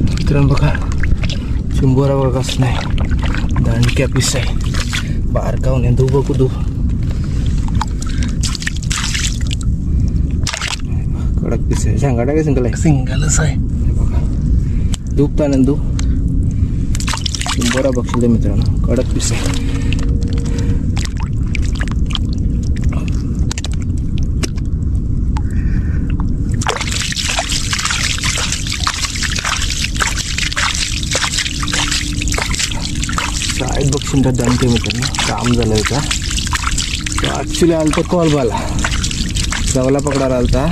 मित्रांनो बघा चिंबोरा बघा कसं नाही दांडक्या पिस आहे बारकावून दू बघू दू कडक पिस आहे सांगा काय सिंगल आहे सिंगलच आहे बघा दुखता ना दू चिंबोरा बघशील मित्रांनो कडक पिस आहे शाळेत बघशील तर दणके मित्रांनो काम झालं होता ॲक्च्युली आलं तर कॉलबाला जवला पकडायला आलता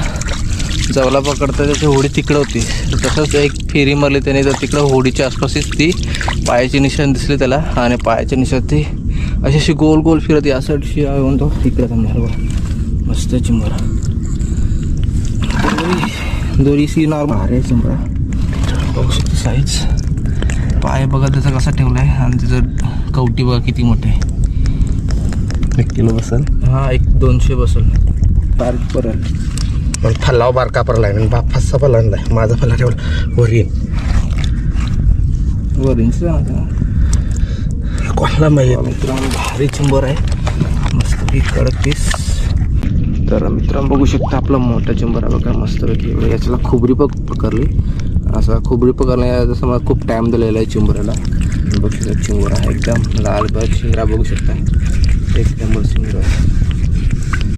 जवला पकडता त्याची होडी तिकडं होती तसंच एक फेरी मारली त्याने तर तिकडं होडीच्या आसपासच ती पायाची निशाण दिसली त्याला आणि पायाच्या निशाण ती अशी अशी गोल गोल फिरत यासाठी येऊन तो तिकडं थांबणार बघा मस्त चिंबोरा दोरी सी नॉर्मल अरे चिंबोरा बघू शकतो साईज पाय बघा त्याचा कसा ठेवला आहे आणि त्याचं कवटी बघा किती मोठे आहे 1 किलो बसल हा 200 बसल बारीक पडेल पण फल्लाव बारका पडला आहे बाप फस्सा पडला नाही माझा फल्ला ठेवला वरींचा कोणाला माहिती मित्रांनो भारी चिंबोर आहे मस्त कडक पीस तर मित्रांनो बघू शकता आपला मोठा चिंबोरा बघा मस्तपैकी याच्याला खोबरी पकडली असा खोबरी पकडला जसं मला खूप टाईम दिलेला आहे चिंबोऱ्याला बघू शकता चिंबोरा एकदम लाल बघ शिंगरा बघू शकता एक नंबर चिंबोरा